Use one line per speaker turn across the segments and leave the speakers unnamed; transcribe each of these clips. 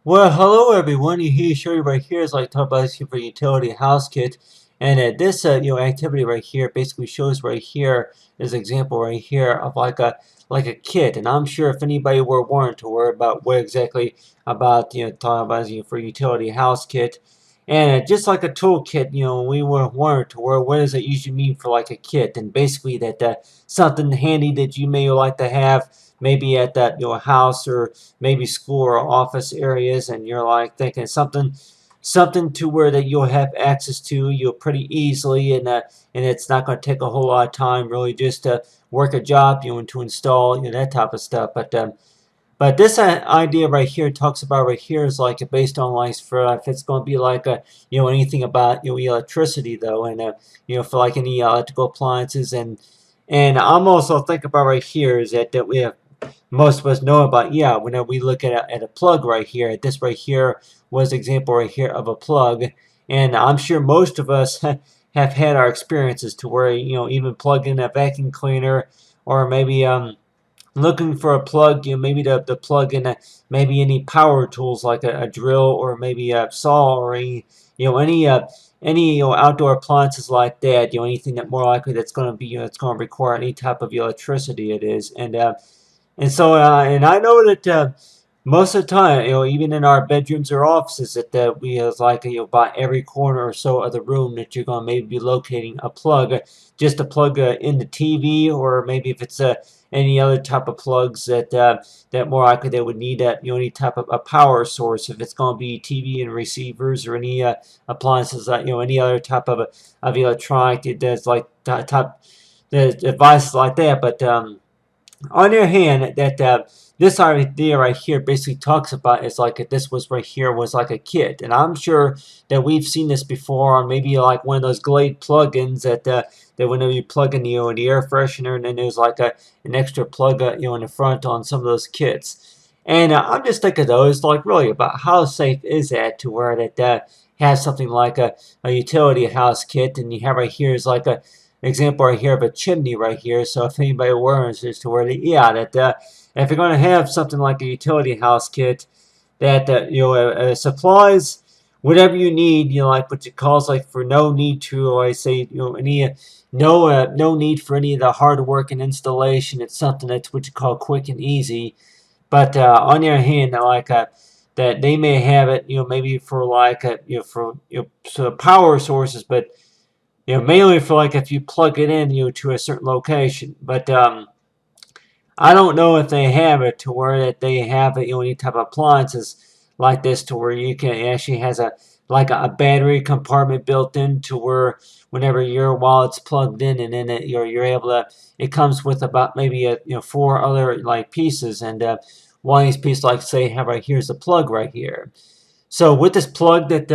Well, hello everyone. You hear show you right here is like talk about this for utility house kit, and this activity right here basically shows right here is an example right here of like a kit, and I'm sure if anybody were warned to worry about what exactly about talking about for utility house kit, and just like a toolkit, we were warned to where what does it usually mean for like a kit, and basically that something handy that you may like to have maybe at that house or maybe school or office areas, and you're like thinking something to where that you'll have access to you pretty easily, and it's not going to take a whole lot of time really just to work a job, and to install that type of stuff. But this idea right here talks about right here is like based on like for if it's going to be like a anything about electricity though, and for like any electrical appliances, and I'm also thinking about right here is that we have most of us know about, whenever we look at a plug right here. This right here was an example right here of a plug, and I'm sure most of us have had our experiences to where even plug in a vacuum cleaner, or maybe looking for a plug, maybe to plug in maybe any power tools like a drill, or maybe a saw, or any outdoor appliances like that, anything that more likely that's going to be it's going to require any type of electricity it is. And so, and I know that most of the time, even in our bedrooms or offices, that we have like about every corner or so of the room that you're going to maybe be locating a plug, just to plug in the TV, or maybe if it's any other type of plugs that more likely they would need that any type of a power source, if it's going to be TV and receivers, or any appliances that any other type of electronic that's like type the devices like that, but. On the other hand, that this idea right here basically talks about is like if this was right here was like a kit, and I'm sure that we've seen this before on maybe like one of those Glade plugins that whenever you plug in the air freshener, and then there's like an extra plug in the front on some of those kits, and I'm just thinking those like really about how safe is that to where that has something like a utility house kit, and you have right here is like a example right here of a chimney right here. So if anybody worries as to where if you're going to have something like a utility house kit, that supplies whatever you need, like what it calls like for no need to, I say any no need for any of the hard work and installation. It's something that's what you call quick and easy. But on the other hand, that they may have it, maybe for like for so power sources, but mainly for like if you plug it in, to a certain location. But I don't know if they have it to where that they have it, any type of appliances like this to where you can it actually has a like a battery compartment built in to where whenever while it's plugged in, and then you're able to, it comes with about maybe four other like pieces, and one of these pieces, like say have right here's the plug right here. So with this plug that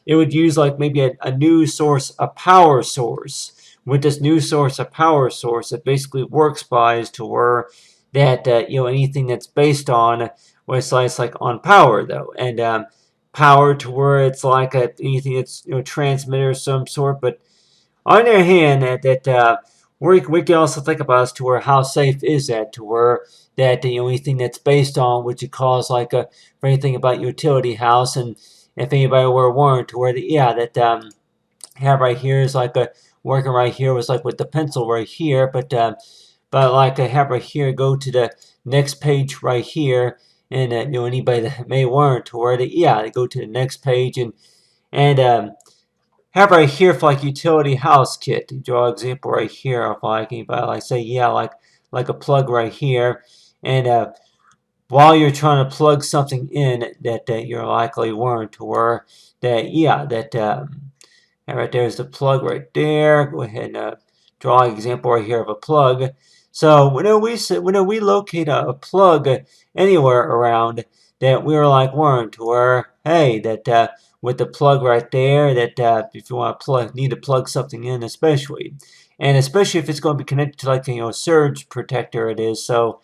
it would use like maybe a new source, a power source. With this new source, a power source, it basically works by is to where that anything that's based on well, it's like on power though, and power to where it's like anything that's transmitter of some sort. But on the other hand, we can also think about as to where how safe is that to where that the only thing that's based on what you call is like for anything about utility house, and if anybody were warned to where that have right here is like a working right here was like with the pencil right here, but like I have right here, go to the next page right here, and anybody that may want to where they go to the next page, and have right here for like utility house kit. Draw an example right here of like anybody like say like a plug right here, and while you're trying to plug something in that you're likely weren't to where that and right there's the plug right there. Go ahead and draw an example right here of a plug. So whenever we locate a plug anywhere around, that we're like warned to where hey that with the plug right there, that if you want to need to plug something in, especially if it's going to be connected to like surge protector it is. So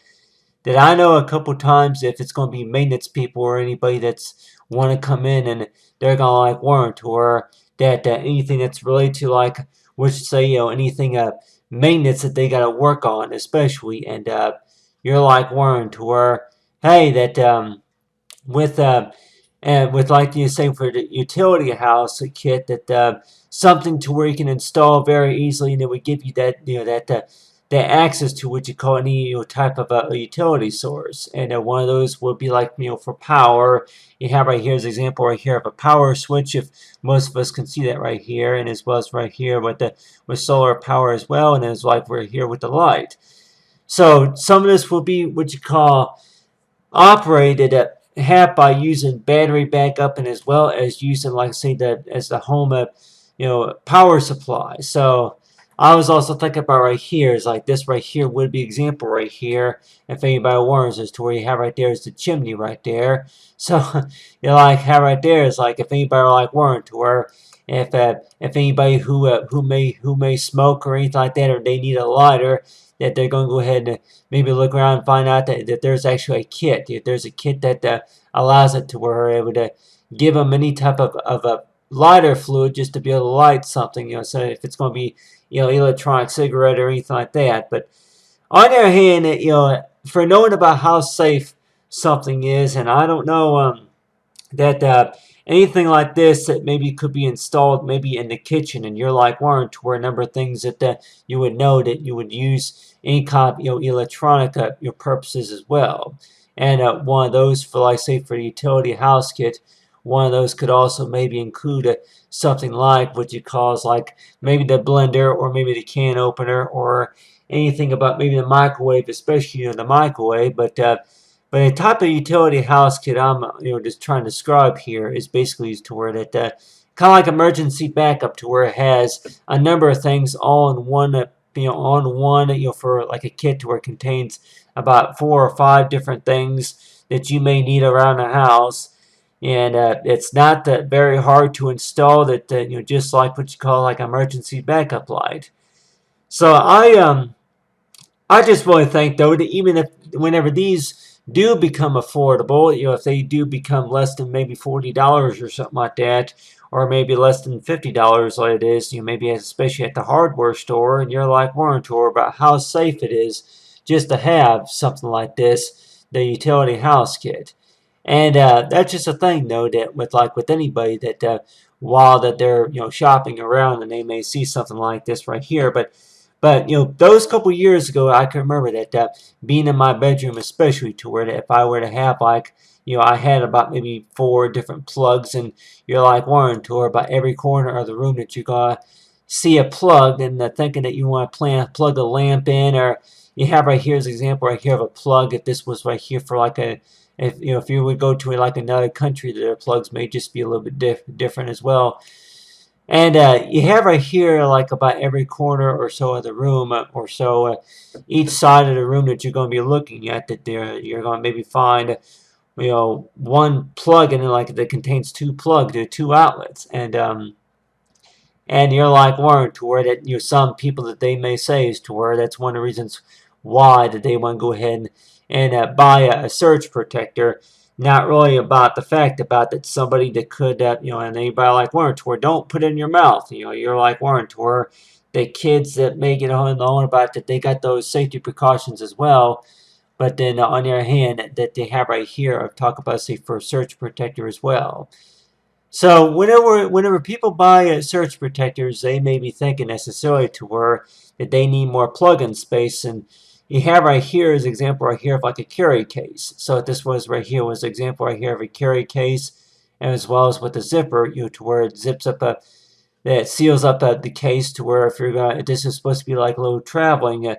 that I know a couple times if it's going to be maintenance people or anybody that's want to come in, and they're going to like warrant or that anything that's related to like which say anything maintenance that they got to work on especially, and you're like warrant or hey that with and with like you say for the utility house kit that something to where you can install very easily, and it would give you that that access to what you call any type of a utility source. And one of those would be like for power. You have right here as an example right here of a power switch. If most of us can see that right here, and as well as right here with solar power as well, and as like we're here with the light. So some of this will be what you call operated at half by using battery backup, and as well as using, like I say, that as the home power supply. So I was also thinking about right here is like this right here would be example right here, if anybody warns, as to where you have right there is the chimney right there. So like have right there is like if anybody like warned to where if anybody who may smoke or anything like that, or they need a lighter, that they're going to go ahead and maybe look around and find out that there's actually a kit. If there's a kit that allows it to where it would give them any type of a lighter fluid just to be able to light something. So if it's going to be electronic cigarette or anything like that. But on the other hand, for knowing about how safe something is, and I don't know that anything like this that maybe could be installed maybe in the kitchen, and you're like Warren, to where a number of things that you would know that you would use any kind of electronic your purposes as well. And one of those, for like say for the utility house kit, one of those could also maybe include something like what you call like maybe the blender, or maybe the can opener, or anything about maybe the microwave, especially the microwave. But the type of utility house kit I'm just trying to describe here is basically to where that kind of like emergency backup, to where it has a number of things all in one for like a kit, to where it contains about 4 or 5 different things that you may need around the house. And it's not that very hard to install. That just like what you call like emergency backup light. So I just really think though that even if whenever these do become affordable, if they do become less than maybe $40 or something like that, or maybe less than $50 like it is, maybe especially at the hardware store, and you're like Warren Tour about how safe it is just to have something like this, the utility house kit. And that's just a thing though, that with anybody that while that they're shopping around, and they may see something like this right here, but those couple years ago, I can remember that being in my bedroom, especially, to where that if I were to have like I had about maybe 4 different plugs, and you're like Warren Tour about every corner of the room that you're gonna see a plug, and thinking that you want to plug a lamp in, or you have right here's an example right here of a plug. If this was right here for like if you would go to like another country, their plugs may just be a little bit different as well. And you have right here like about every corner or so of the room, or so each side of the room that you're going to be looking at, that you're going to maybe find one plug in it, like that contains 2 plugs, there are 2 outlets. And you're like Warren, to where that some people that they may say is to where that's one of the reasons why that they want to go ahead and buy a surge protector. Not really about the fact about that somebody that could and anybody like Warren, to where don't put it in your mouth. You're like Warren, to where the kids that may get on about that, they got those safety precautions as well. But then on the other hand, that they have right here, I've talked about say for surge protector as well. So whenever people buy surge protectors, they may be thinking necessarily to where that they need more plug-in space. And you have right here is an example right here of like a carry case. So this was right here was an example right here of a carry case, and as well as with the zipper, to where it zips up that seals up the case, to where if you're going, this is supposed to be like a little traveling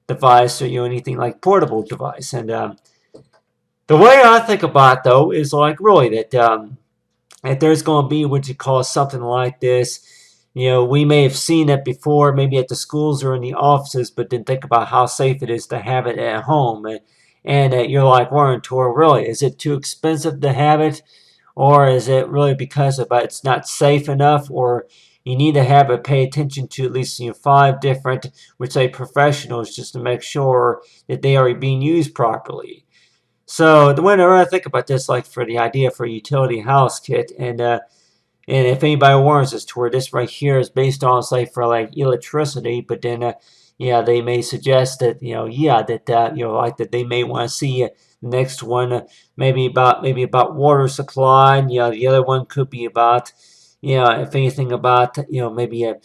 device, or anything like portable device. And the way I think about it, though, is like really that. If there's going to be what you call something like this, we may have seen it before, maybe at the schools or in the offices, but then think about how safe it is to have it at home. And you're like, Warren Tour, really, is it too expensive to have it? Or is it really because of it's not safe enough? Or you need to have it pay attention to at least 5 different, which say professionals, just to make sure that they are being used properly. So whenever I think about this, like for the idea for a utility house kit, and if anybody warns us to where this right here is based on say for like electricity, but then yeah, they may suggest that that like that they may want to see Next one, maybe about water supply. And, the other one could be about, if anything about, maybe a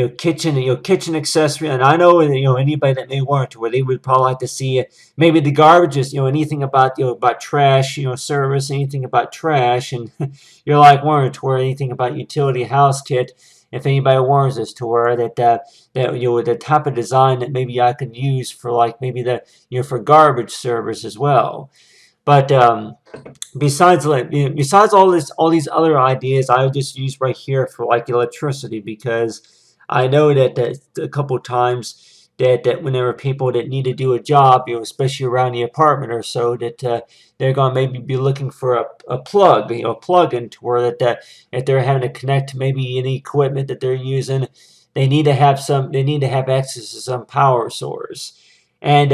kitchen accessory. And I know, anybody that may want to, where they would probably like to see, maybe the garbage is, anything about, about trash, service, anything about trash. And you're like, warrant to where anything about utility house kit. If anybody warns us to where that the type of design that maybe I could use for, like, maybe the, for garbage service as well. But besides, like, besides all these other ideas, I would just use right here for, like, electricity, because I know that a couple of times that whenever people that need to do a job, especially around the apartment or so, that they're going to maybe be looking for a plug, a plug-in, to where that if they're having to connect to maybe any equipment that they're using, they need to have access to some power source. And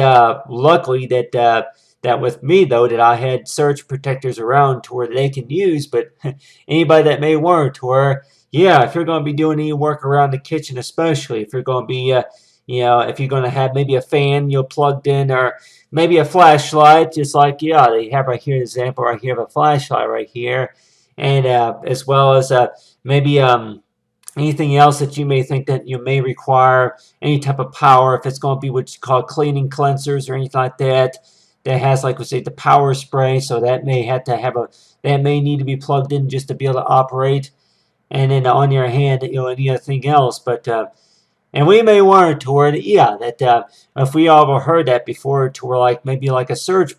luckily that with me, though, that I had surge protectors around to where they can use. But anybody that may want to where, yeah, if you're going to be doing any work around the kitchen, especially if you're going to be, if you're going to have maybe a fan, plugged in, or maybe a flashlight, just like, they have right here, an example right here of a flashlight right here. And as well as maybe anything else that you may think that you may require any type of power, if it's going to be what you call cleaning cleansers or anything like that, that has, like we say, the power spray. So that may have to have that may need to be plugged in just to be able to operate. And then on your hand, anything else. But and we may want to where, if we all heard that before, to where, like, maybe like a surge,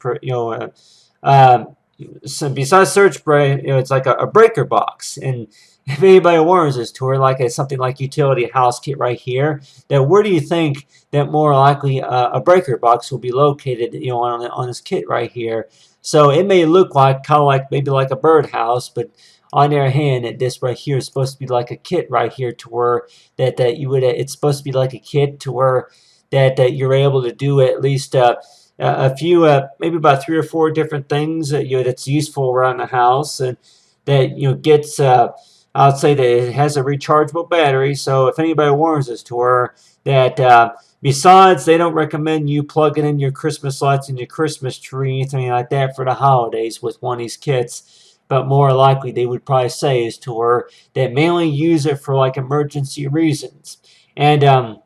so besides surge spray, it's like a breaker box. And if anybody warns us to where, like, something like utility house kit right here, that where do you think that more likely a breaker box will be located, on this kit right here? So it may look like kind of like maybe like a birdhouse, but on their hand, that this right here is supposed to be like a kit right here, to where that you would, it's supposed to be like a kit to where that you're able to do at least a few, maybe about 3 or 4 different things that that's useful around the house. And that gets I'll say that it has a rechargeable battery. So if anybody warns us to where that besides, they don't recommend you plugging in your Christmas lights and your Christmas tree, anything like that, for the holidays with one of these kits. But more likely, they would probably say is to where they mainly use it for, like, emergency reasons. And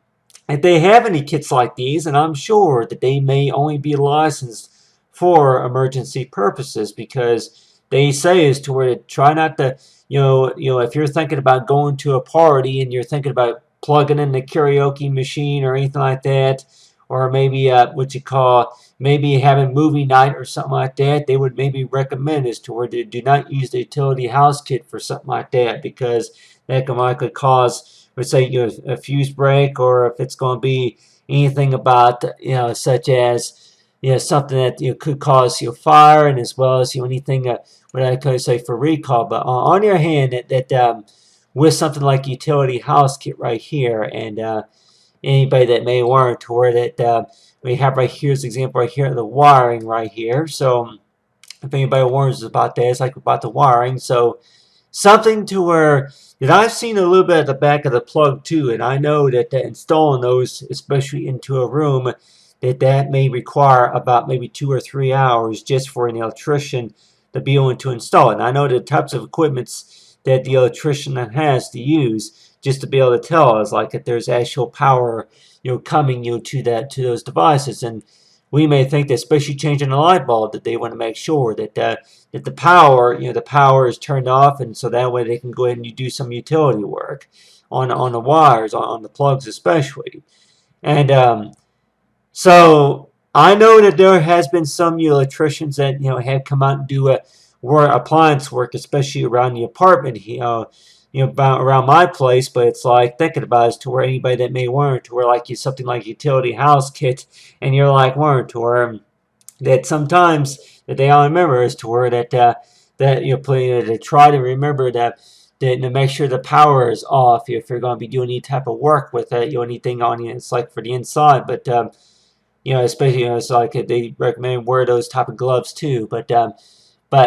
if they have any kits like these, and I'm sure that they may only be licensed for emergency purposes, because they say is to where to try not to, if you're thinking about going to a party and you're thinking about plugging in the karaoke machine or anything like that, or maybe what you call maybe having movie night or something like that, they would maybe recommend is to where they do not use the utility house kit for something like that, because that can likely cause, let's say, a fuse break, or if it's going to be anything about, such as, something that could cause fire, and as well as anything what I could say for recall. But on your hand, that with something like utility house kit right here, and anybody that may want to where that we have right here's example right here, the wiring right here. So if anybody warns us about that, it's like about the wiring. So something to where that I've seen a little bit at the back of the plug too, and I know that installing those, especially into a room, that may require about maybe 2 or 3 hours just for an electrician to be able to install it. And I know the types of equipments that the electrician has to use just to be able to tell us, like, if there's actual power coming to those devices. And we may think that, especially changing a light bulb, that they want to make sure that that the power is turned off, and so that way they can go ahead and do some utility work on the wires, on the plugs especially. And so I know that there has been some electricians that have come out and do appliance work, especially around the apartment, around my place. But it's like thinking about it, to where anybody that may want to where, like, you something like utility house kit, and you're like want to where that sometimes that they all remember is to where that to try to remember that to make sure the power is off if you're going to be doing any type of work with it, anything on it. It's like for the inside, but especially, it's like they recommend wear those type of gloves too. But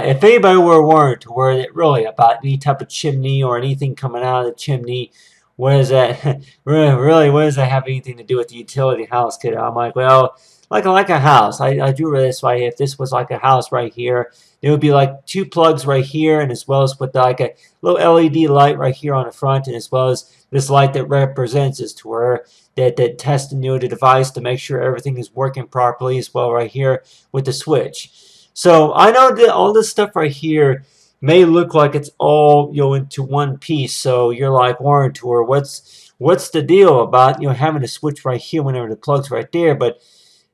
if anybody were warned to wear it really about any type of chimney or anything coming out of the chimney, what is that? Really, what does that have anything to do with the utility house kit? I'm like, well, like a house. I drew this right. If this was like a house right here, there would be like two plugs right here, and as well as with like a little LED light right here on the front, and as well as this light that represents as to where that tests the device to make sure everything is working properly, as well right here with the switch. So I know that all this stuff right here may look like it's all into one piece. So you're like, Warren Tour, what's the deal about having to switch right here whenever the plug's right there? But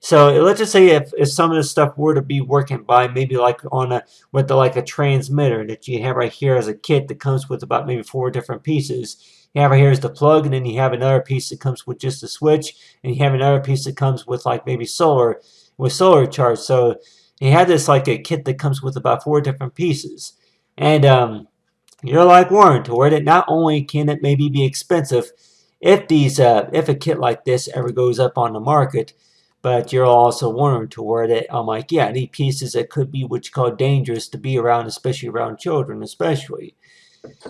so let's just say if some of this stuff were to be working by maybe like on a with like a transmitter that you have right here as a kit that comes with about maybe 4 different pieces. You have right here is the plug, and then you have another piece that comes with just the switch, and you have another piece that comes with like maybe solar charge. So you have this like a kit that comes with about 4 different pieces, and you're like Warren to where that not only can it maybe be expensive if a kit like this ever goes up on the market, but you're also wondering to where that I'm like, yeah, these pieces that could be what you call dangerous to be around, especially around children, especially.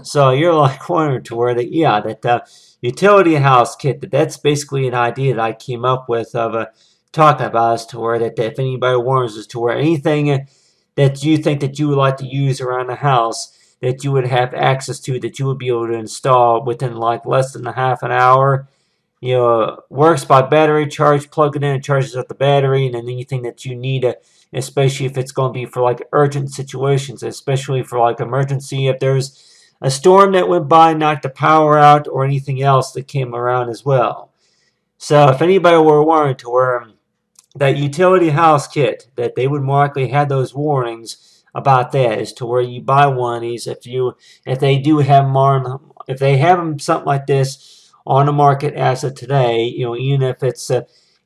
So you're like wondering to where that, yeah, that utility house kit, that's basically an idea that I came up with of talking about as to where that if anybody warns as to where anything that you think that you would like to use around the house that you would have access to, that you would be able to install within like less than a half an hour. Works by battery charge, plug it in, and charges up the battery, and then anything that you need, especially if it's going to be for like urgent situations, especially for like emergency, if there's a storm that went by and knocked the power out, or anything else that came around as well. So if anybody were warned to where that utility house kit, that they would more likely have those warnings about that as to where you buy one of these if they do have more, if they have them something like this on the market as of today, even if it's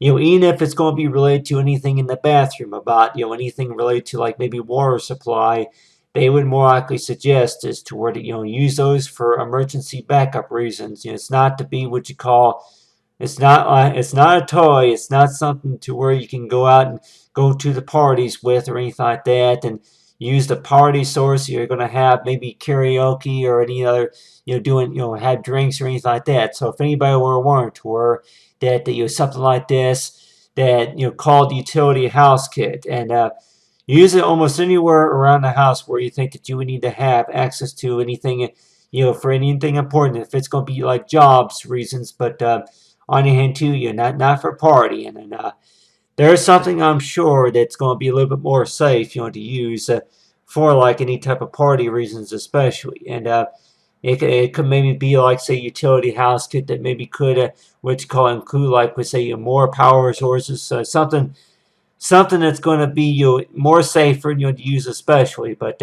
even if it's going to be related to anything in the bathroom about anything related to like maybe water supply, they would more likely suggest as to where to use those for emergency backup reasons. It's not to be what you call, it's not a toy. It's not something to where you can go out and go to the parties with or anything like that and use the party source. You're going to have maybe karaoke or any other, doing, have drinks or anything like that. So if anybody were warned to where that something like this that called the utility house kit, and use it almost anywhere around the house where you think that you would need to have access to anything, for anything important. If it's going to be like jobs reasons, but on your hand too, not for partying. And there's something I'm sure that's going to be a little bit more safe, to use for like any type of party reasons, especially. And it could maybe be like say utility house kit that maybe could what you call include like we say more power sources, something that's going to be more safer to use especially. But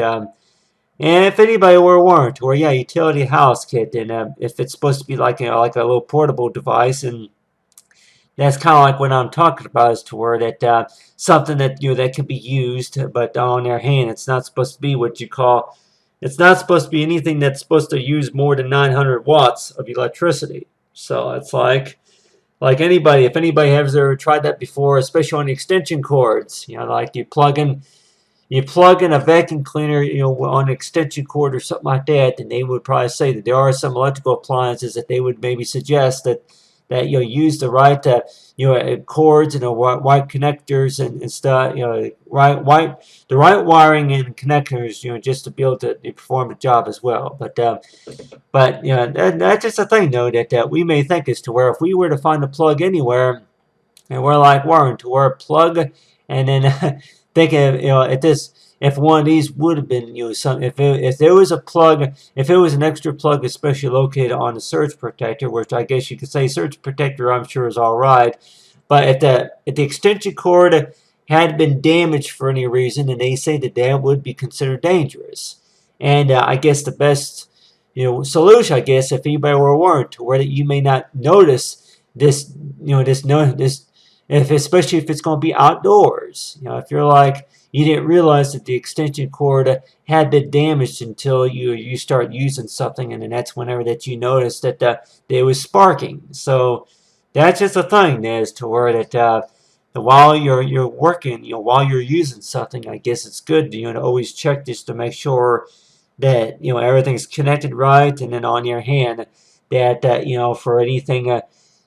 and if anybody were warned, or yeah, utility house kit, and if it's supposed to be like like a little portable device, and that's kind of like what I'm talking about, is to where that something that that can be used, but on their hand, it's not supposed to be what you call. It's not supposed to be anything that's supposed to use more than 900 watts of electricity. So it's like anybody, if anybody has ever tried that before, especially on the extension cords, like you plug in a vacuum cleaner, on an extension cord or something like that, and they would probably say that there are some electrical appliances that they would maybe suggest that use the right cords and white connectors and stuff, the right wiring and connectors, just to be able to perform the job as well. But that's just a thing though that we may think as to where if we were to find a plug anywhere, and we're like Warren to where a plug, and then thinking if one of these would have been some if there was a plug, if it was an extra plug especially located on the surge protector, which I guess you could say surge protector I'm sure is all right, but if the extension cord had been damaged for any reason, and they say that would be considered dangerous. And I guess the best solution, I guess, if anybody were warned to where that you may not notice this this if especially if it's going to be outdoors. If you're like you didn't realize that the extension cord had been damaged until you start using something, and then that's whenever that you notice that it was sparking. So that's just a thing as to where that while you're working, while you're using something, I guess it's good to always check this to make sure that everything's connected right, and then on your hand that for anything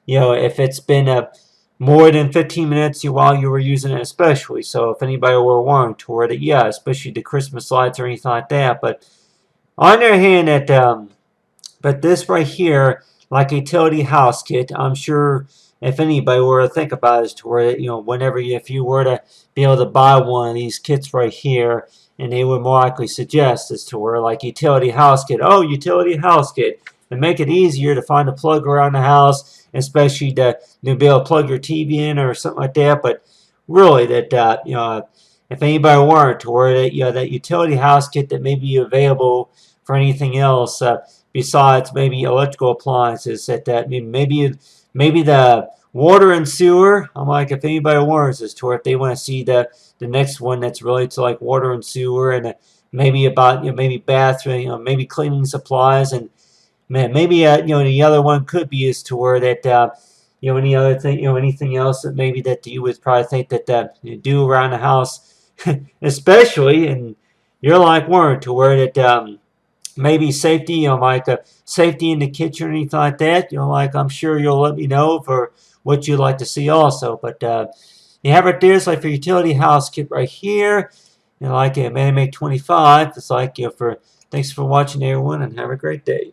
if it's been more than 15 minutes while you were using it, especially. So if anybody were wondering toward it, yeah, especially the Christmas lights or anything like that. But on the other hand, but this right here, like a utility house kit, I'm sure if anybody were to think about it, is to where, whenever if you were to be able to buy one of these kits right here, and they would more likely suggest as to where like utility house kit, oh, utility house kit, and make it easier to find a plug around the house, especially to be able to plug your TV in or something like that. But really, that if anybody wanted to where that that utility house kit that may be available for anything else. Besides maybe electrical appliances that maybe the water and sewer. I'm like, if anybody wants this tour, if they want to see the next one that's related to like water and sewer, and maybe about maybe bathroom, maybe cleaning supplies, and maybe the other one could be is to where that any other thing, anything else that maybe that you would probably think that you do around the house, especially, and you're like one to where that maybe safety, like safety in the kitchen or anything like that. Like I'm sure you'll let me know for what you'd like to see also. But you have it there. It's like for utility house kit right here. Like a Manimake 25. It's like for thanks for watching everyone and have a great day.